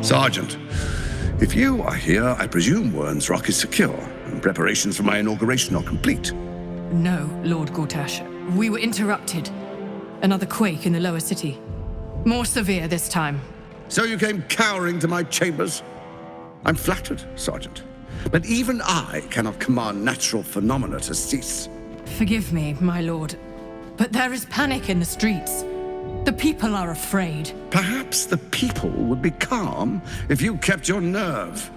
Sergeant, if you are here, I presume Wern's Rock is secure, and preparations for my inauguration are complete. No, Lord Gortash. We were interrupted. Another quake in the lower city. More severe this time. So you came cowering to my chambers? I'm flattered, Sergeant. But even I cannot command natural phenomena to cease. Forgive me, my lord, but there is panic in the streets. The people are afraid. Perhaps the people would be calm if you kept your nerve.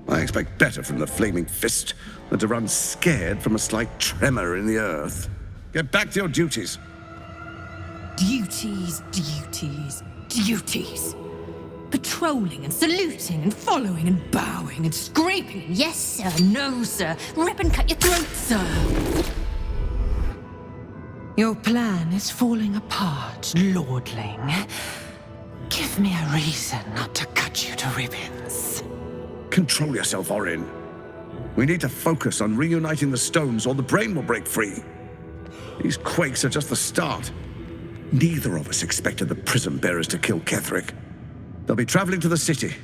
I expect better from the flaming fist than to run scared from a slight tremor in the earth. Get back to your duties. Duties, duties, duties. Patrolling and saluting and following and bowing and scraping. Yes, sir. No, sir. Rip and cut your throat, sir. Your plan is falling apart, lordling. Give me a reason not to cut you to ribbons. Control yourself, Orin. We need to focus on reuniting the stones or the brain will break free. These quakes are just the start. Neither of us expected the prism bearers to kill Ketheric. They'll be traveling to the city.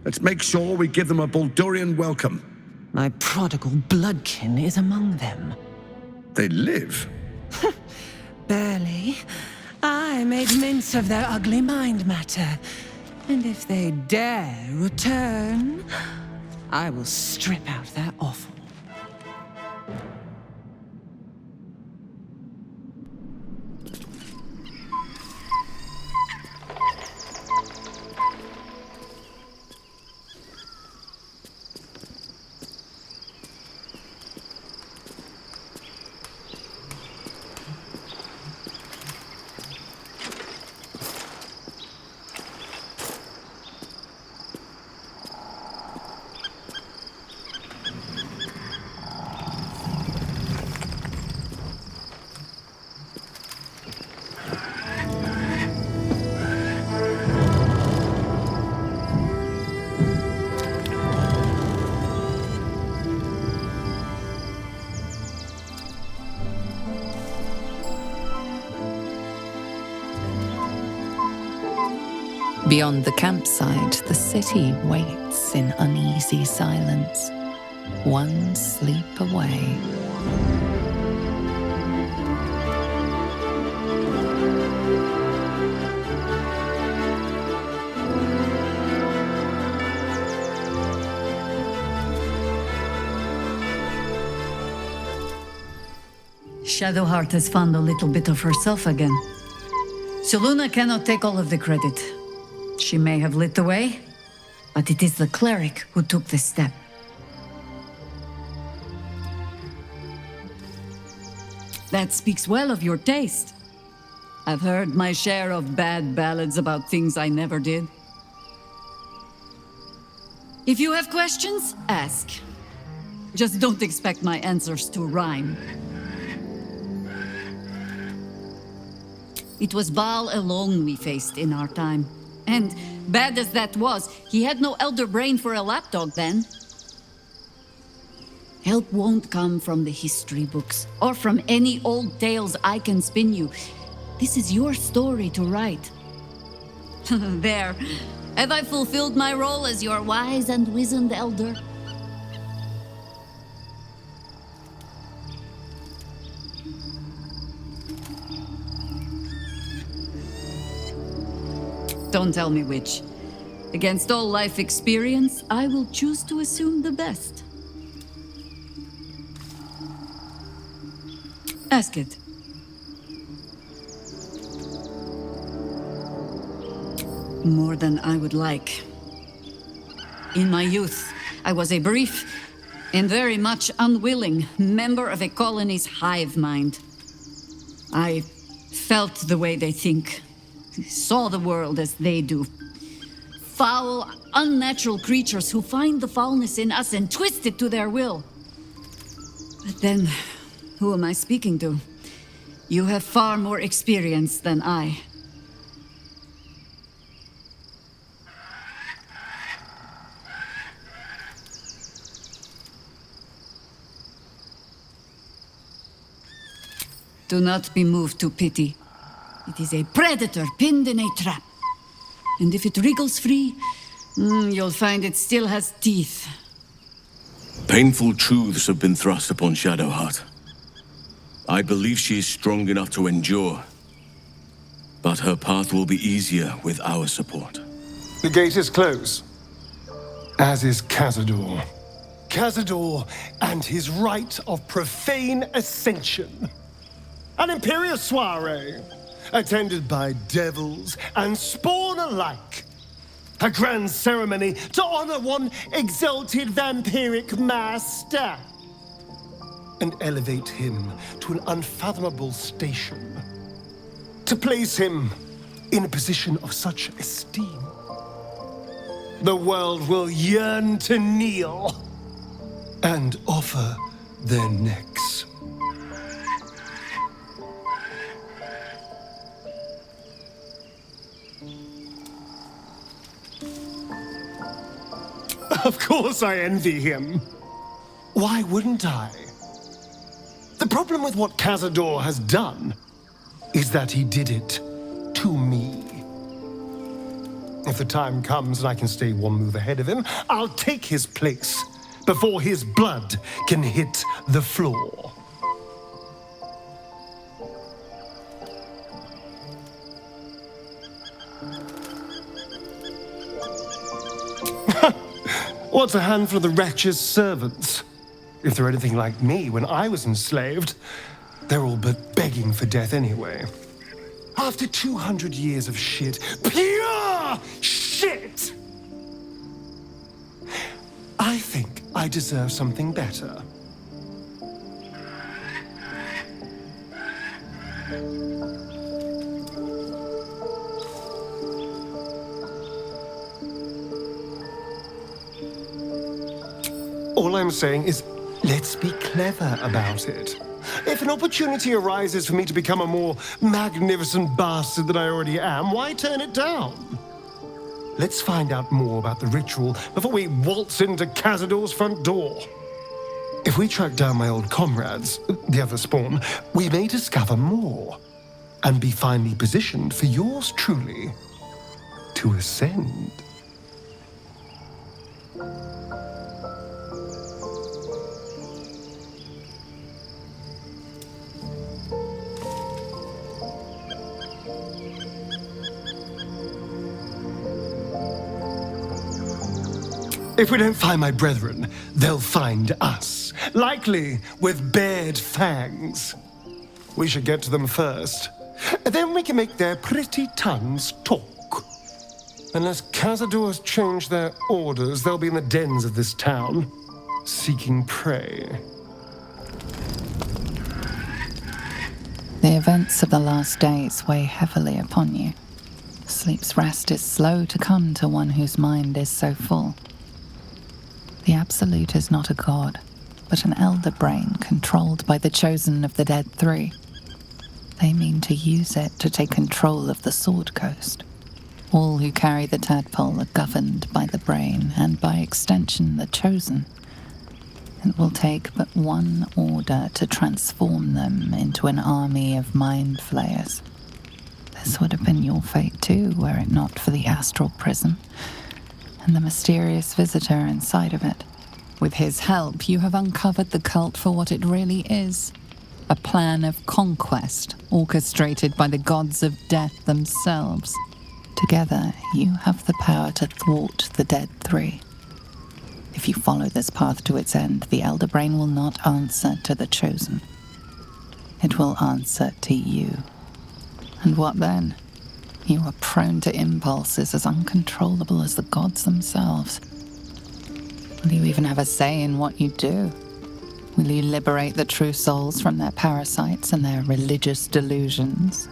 Let's make sure we give them a Baldurian welcome. My prodigal bloodkin is among them. They live? Barely. I made mince of their ugly mind matter. And if they dare return, I will strip out their offal. Beyond the campsite, the city waits in uneasy silence, one sleep away. Shadowheart has found a little bit of herself again. Selûne cannot take all of the credit. She may have lit the way, but it is the cleric who took this step. That speaks well of your taste. I've heard my share of bad ballads about things I never did. If you have questions, ask. Just don't expect my answers to rhyme. It was Baal alone we faced in our time. And, bad as that was, he had no elder brain for a lapdog then. Help won't come from the history books, or from any old tales I can spin you. This is your story to write. There. Have I fulfilled my role as your wise and wizened elder? Don't tell me which. Against all life experience, I will choose to assume the best. Ask it. More than I would like. In my youth, I was a brief and very much unwilling member of a colony's hive mind. I felt the way they think. Saw the world as they do. Foul, unnatural creatures who find the foulness in us and twist it to their will. But then, who am I speaking to? You have far more experience than I. Do not be moved to pity. It is a predator pinned in a trap. And if it wriggles free, You'll find it still has teeth. Painful truths have been thrust upon Shadowheart. I believe she is strong enough to endure, but her path will be easier with our support. The gate is closed, as is Cazador. Cazador and his rite of profane ascension. An imperial soiree, attended by devils and spawn alike. A grand ceremony to honor one exalted vampiric master and elevate him to an unfathomable station. To place him in a position of such esteem, the world will yearn to kneel and offer their necks. Of course I envy him. Why wouldn't I? The problem with what Cazador has done is that he did it to me. If the time comes and I can stay one move ahead of him, I'll take his place before his blood can hit the floor. What's a handful of the wretch's servants? If they're anything like me when I was enslaved, they're all but begging for death anyway. After 200 years of shit, pure shit! I think I deserve something better. All I'm saying is, let's be clever about it. If an opportunity arises for me to become a more magnificent bastard than I already am, why turn it down? Let's find out more about the ritual before we waltz into Cazador's front door. If we track down my old comrades, the other spawn, we may discover more and be finely positioned for yours truly to ascend. If we don't find my brethren, they'll find us, likely with bared fangs. We should get to them first. Then we can make their pretty tongues talk. Unless Cazador's changed their orders, they'll be in the dens of this town, seeking prey. The events of the last days weigh heavily upon you. Sleep's rest is slow to come to one whose mind is so full. The Absolute is not a god, but an elder brain controlled by the chosen of the Dead Three. They mean to use it to take control of the Sword Coast. All who carry the tadpole are governed by the brain, and by extension the chosen. It will take but one order to transform them into an army of mind flayers. This would have been your fate too, were it not for the astral prison and the mysterious visitor inside of it. With his help, you have uncovered the cult for what it really is. A plan of conquest, orchestrated by the gods of death themselves. Together, you have the power to thwart the Dead Three. If you follow this path to its end, the Elder Brain will not answer to the Chosen. It will answer to you. And what then? You are prone to impulses as uncontrollable as the gods themselves. Will you even have a say in what you do? Will you liberate the true souls from their parasites and their religious delusions?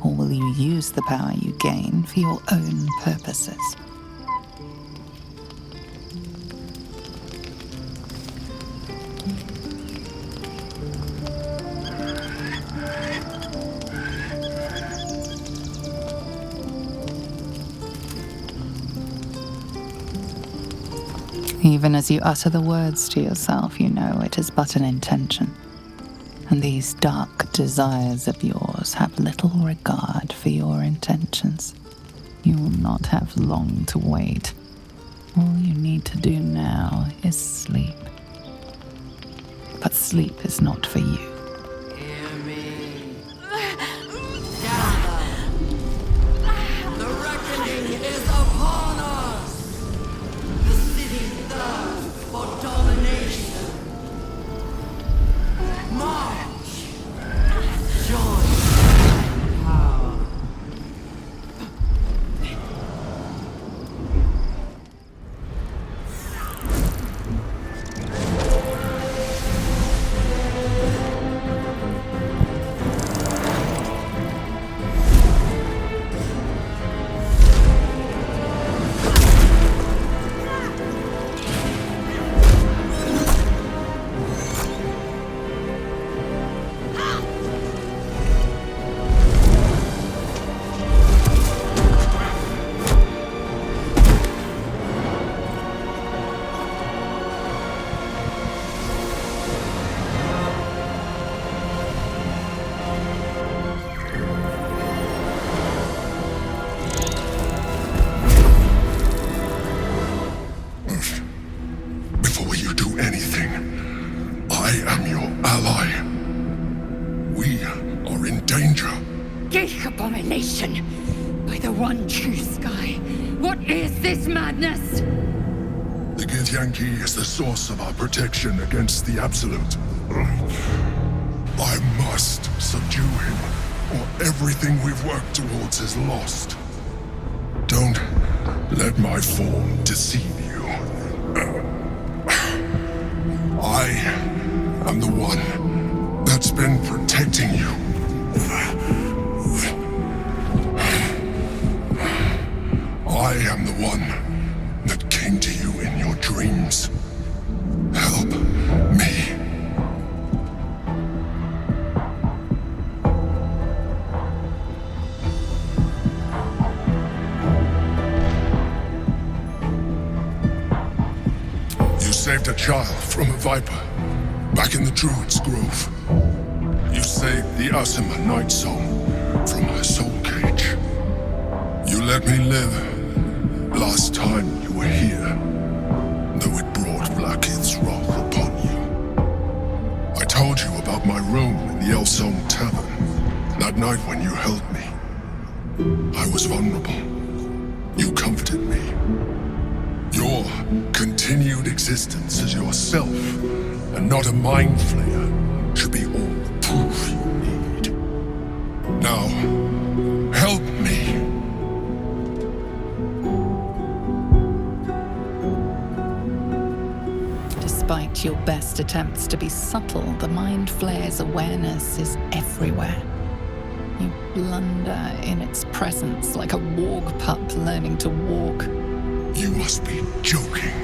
Or will you use the power you gain for your own purposes? Even as you utter the words to yourself, you know it is but an intention. And these dark desires of yours have little regard for your intentions. You will not have long to wait. need to do now is sleep. But sleep is not for you. Hear me. Gather. The reckoning is upon us. The city thirsts for domination. March. Join power. Before you do anything, I am your ally. We are in danger. Geich abomination! By the one true sky, what is this madness? The Githyanki is the source of our protection against the Absolute. I must subdue him, or everything we've worked towards is lost. Don't let my form deceive you. I am the one that's been protecting you. I am the one that came to you in your dreams. Help me. You saved a child from a viper back in the Druid's Grove. You saved the Asima Night Song from her soul cage. You let me live last time you were here, though it brought Blackith's wrath upon you. I told you about my room in the Elsong Tavern that night when you held me. I was vulnerable. You comforted me. Your continued existence as yourself, and not a mind flayer, should be all the proof you need. Now, help me. Despite your best attempts to be subtle, the Mind Flayer's awareness is everywhere. You blunder in its presence like a warg pup learning to walk. You must be joking.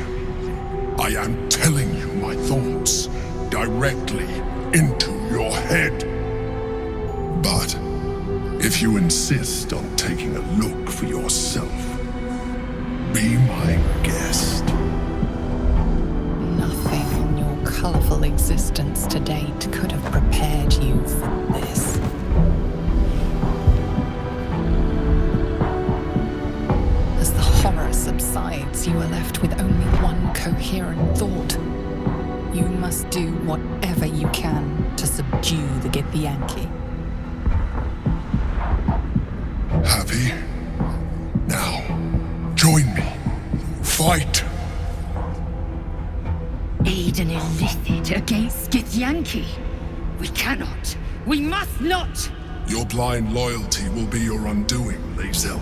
I am telling you my thoughts directly into your head. But if you insist on taking a look for yourself, be my guest. Nothing in your colourful existence to date could have prepared you for this. As the horror subsides, you are left with only one coherent thought. You must do whatever you can to subdue the Githyanki. Happy? Now, join me. Fight! Aid an illicit against Githyanki? We cannot. We must not! Your blind loyalty will be your undoing, Lae'zel.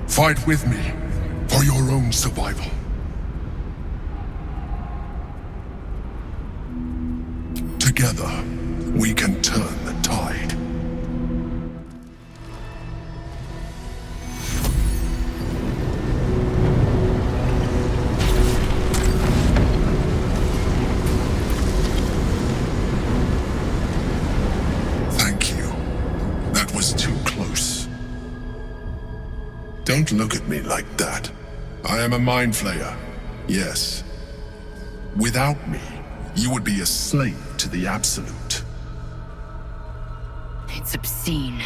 Fight with me for your own survival. Together, we can turn the tide. Thank you. That was too close. Don't look at me like that. I am a mind flayer, yes. Without me, you would be a slave to the Absolute. It's obscene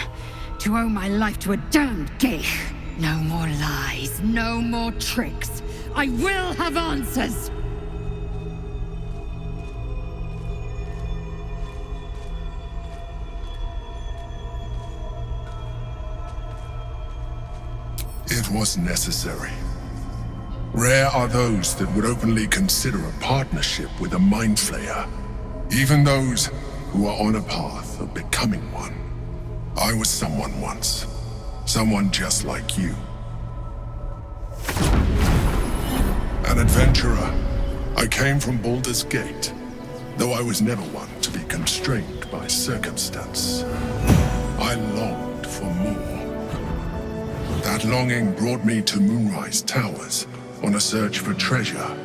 to owe my life to a damned geich. No more lies, no more tricks. I will have answers! It was necessary. Rare are those that would openly consider a partnership with a Mind Flayer, even those who are on a path of becoming one. I was someone once, someone just like you. An adventurer, I came from Baldur's Gate, though I was never one to be constrained by circumstance. I longed for more. That longing brought me to Moonrise Towers on a search for treasure,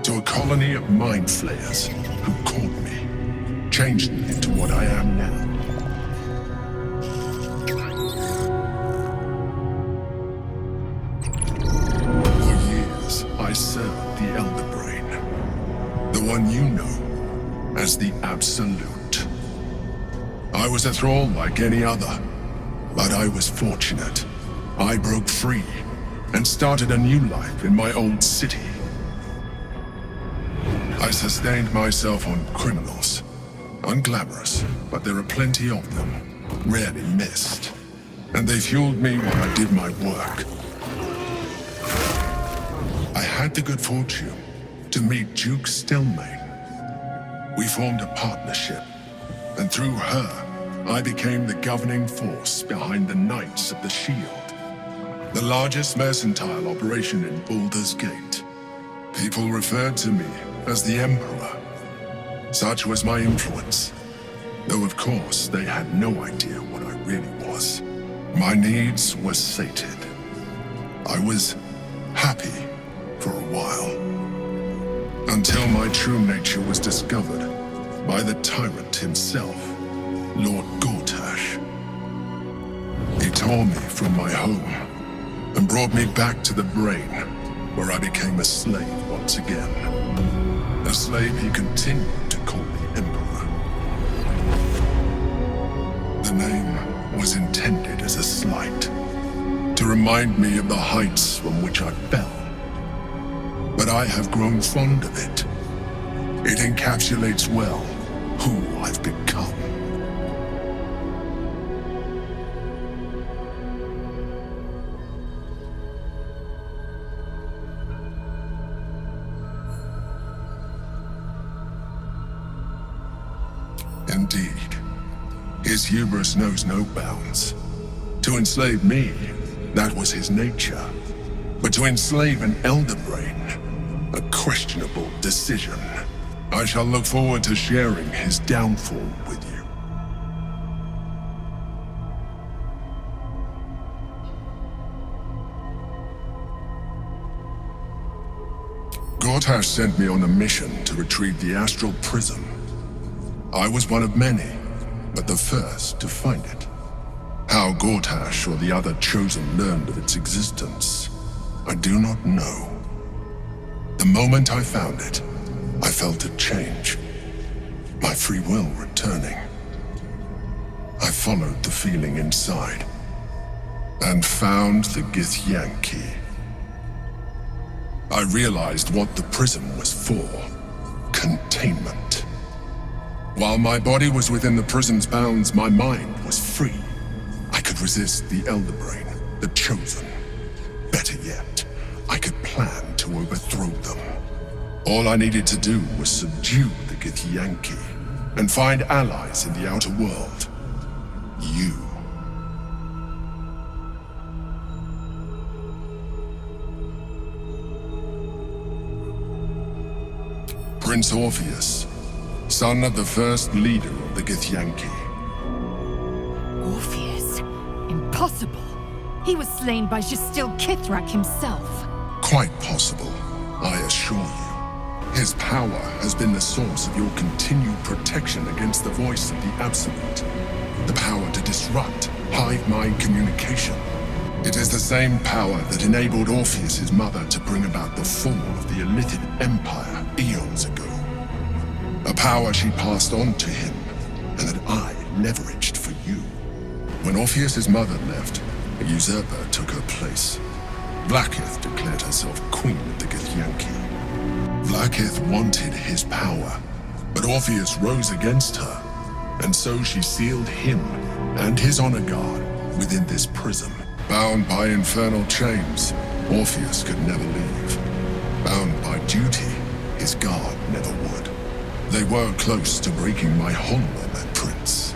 to a colony of Mind Flayers who caught me, changed me into what I am now. For years, I served the Elder Brain, the one you know as the Absolute. I was a thrall like any other, but I was fortunate. I broke free and started a new life in my old city. I sustained myself on criminals. Unglamorous, but there are plenty of them, rarely missed. And they fueled me while I did my work. I had the good fortune to meet Duke Stelmane. We formed a partnership, and through her, I became the governing force behind the Knights of the Shield, the largest mercantile operation in Baldur's Gate. People referred to me as the Emperor. Such was my influence, though of course they had no idea what I really was. My needs were sated. I was happy for a while, until my true nature was discovered by the tyrant himself, Lord Gortash. He tore me from my home and brought me back to the Brain, where I became a slave once again. A slave he continued to call the Emperor. The name was intended as a slight, to remind me of the heights from which I fell. But I have grown fond of it. It encapsulates well who I've become. Indeed, his hubris knows no bounds. To enslave me, that was his nature. But to enslave an Elder Brain, a questionable decision. I shall look forward to sharing his downfall with you. Gortash sent me on a mission to retrieve the Astral Prism. I was one of many, but the first to find it. How Gortash or the other Chosen learned of its existence, I do not know. The moment I found it, I felt it change, my free will returning. I followed the feeling inside, and found the Githyanki. I realized what the prism was for: containment. While my body was within the prism's bounds, my mind was free. I could resist the Elder Brain, the Chosen. Better yet, I could plan to overthrow them. All I needed to do was subdue the Githyanki and find allies in the outer world. You. Prince Orpheus, son of the first leader of the Githyanki. Orpheus? Impossible. He was slain by Justil Kithrak himself. Quite possible, I assure you. His power has been the source of your continued protection against the voice of the Absolute. The power to disrupt hive mind communication. It is the same power that enabled Orpheus's mother to bring about the fall of the Illithid Empire eons ago. A power she passed on to him, and that I leveraged for you. When Orpheus's mother left, a usurper took her place. Vlaakith declared herself queen of the Githyanki. Vlaakith wanted his power, but Orpheus rose against her, and so she sealed him and his honor guard within this prison. Bound by infernal chains, Orpheus could never leave. Bound by duty, his guard never would. They were close to breaking my hold on that prince.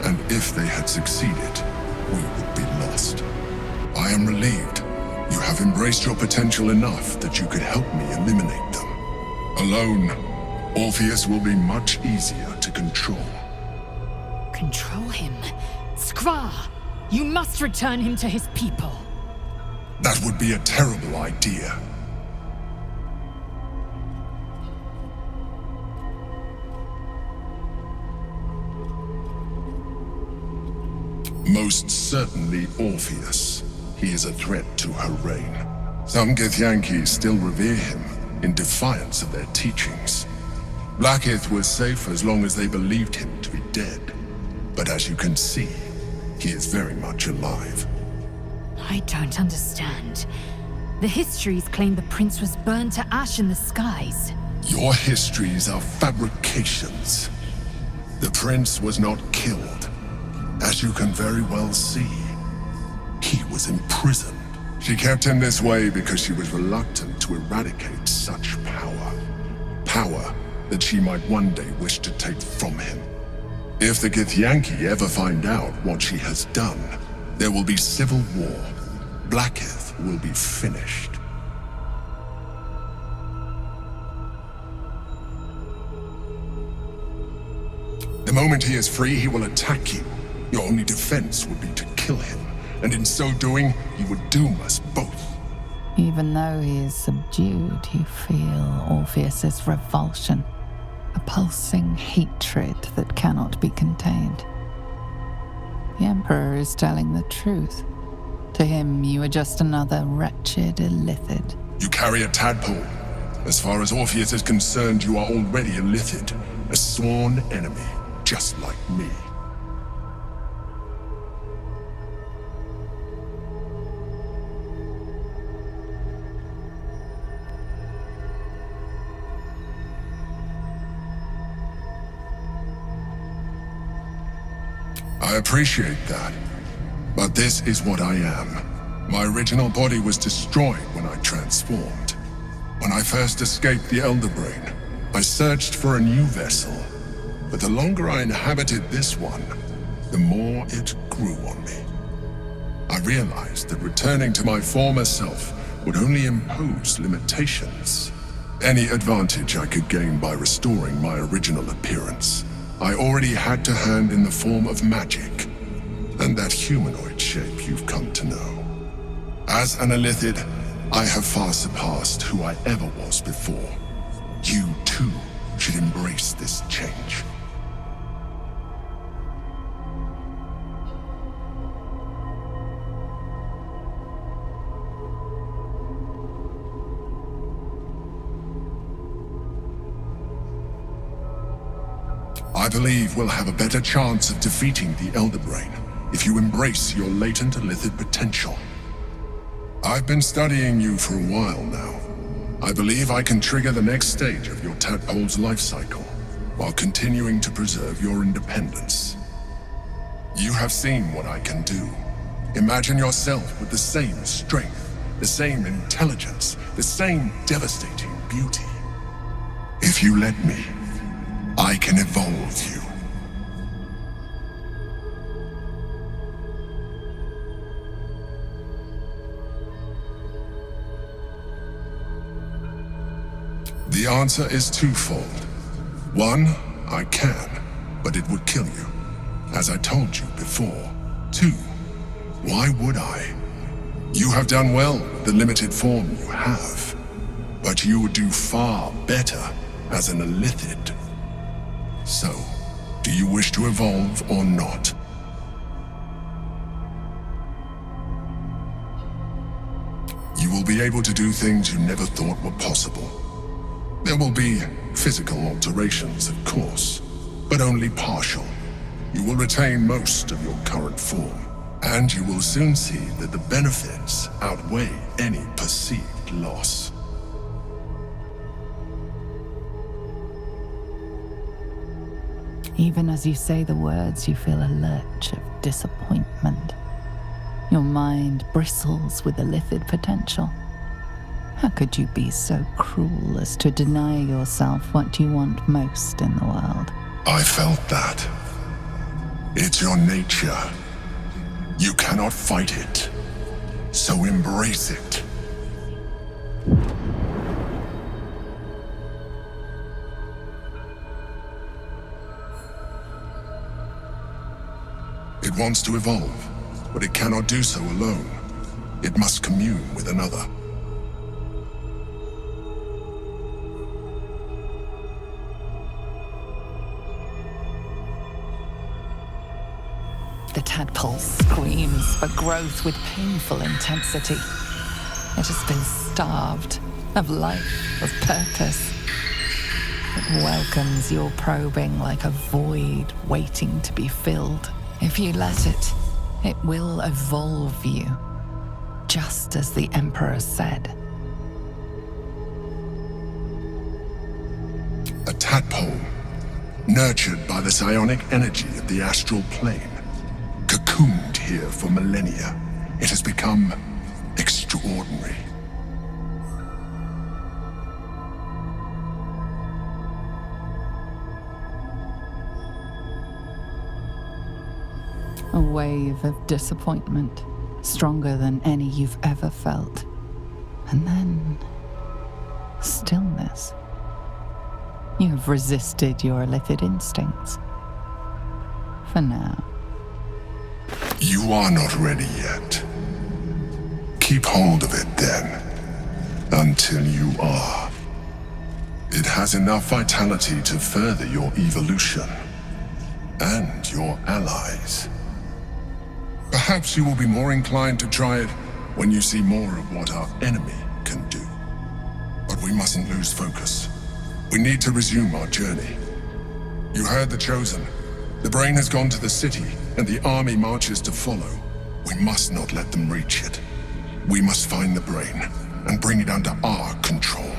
And if they had succeeded, we would be lost. I am relieved. You have embraced your potential enough that you could help me eliminate them. Alone, Orpheus will be much easier to control. Control him? Skra! You must return him to his people. That would be a terrible idea. Most certainly Orpheus. He is a threat to her reign. Some Githyanki still revere him, in defiance of their teachings. Vlaakith was safe as long as they believed him to be dead. But as you can see, he is very much alive. I don't understand. The histories claim the prince was burned to ash in the skies. Your histories are fabrications. The prince was not killed. As you can very well see, he was imprisoned. She kept him this way because she was reluctant to eradicate such power. Power that she might one day wish to take from him. If the Githyanki ever find out what she has done, there will be civil war. Vlaakith will be finished. The moment he is free, he will attack you. Your only defense would be to kill him, and in so doing, he would doom us both. Even though he is subdued, you feel Orpheus's revulsion, a pulsing hatred that cannot be contained. The Emperor is telling the truth. To him, you are just another wretched illithid. You carry a tadpole. As far as Orpheus is concerned, you are already a illithid, a sworn enemy, just like me. I appreciate that, but this is what I am. My original body was destroyed when I transformed. When I first escaped the Elder Brain, I searched for a new vessel, but the longer I inhabited this one, the more it grew on me. I realized that returning to my former self would only impose limitations. Any advantage I could gain by restoring my original appearance, I already had to hand in the form of magic, and that humanoid shape you've come to know. As an illithid, I have far surpassed who I ever was before. You, too, should embrace this change. I believe we'll have a better chance of defeating the Elder Brain if you embrace your latent illithid potential. I've been studying you for a while now. I believe I can trigger the next stage of your tadpole's life cycle, while continuing to preserve your independence. You have seen what I can do. Imagine yourself with the same strength, the same intelligence, the same devastating beauty. If you let me, I can evolve you. The answer is twofold. One, I can, but it would kill you, as I told you before. Two, why would I? You have done well with the limited form you have, but you would do far better as an illithid. So, do you wish to evolve or not? You will be able to do things you never thought were possible. There will be physical alterations, of course, but only partial. You will retain most of your current form. And you will soon see that the benefits outweigh any perceived loss. Even as you say the words, you feel a lurch of disappointment. Your mind bristles with illithid potential. How could you be so cruel as to deny yourself what you want most in the world? I felt that. It's your nature. You cannot fight it. So embrace it. It wants to evolve, but it cannot do so alone. It must commune with another. The tadpole screams for growth with painful intensity. It has been starved of life, of purpose. It welcomes your probing like a void waiting to be filled. If you let it, it will evolve you, just as the Emperor said. A tadpole, nurtured by the psionic energy of the astral plane. Cocooned here for millennia, it has become extraordinary. A wave of disappointment, stronger than any you've ever felt. And then, stillness. You have resisted your illithid instincts. For now. You are not ready yet. Keep hold of it then, until you are. It has enough vitality to further your evolution, and your allies. Perhaps you will be more inclined to try it when you see more of what our enemy can do. But we mustn't lose focus. We need to resume our journey. You heard the Chosen. The brain has gone to the city, and the army marches to follow. We must not let them reach it. We must find the brain, and bring it under our control.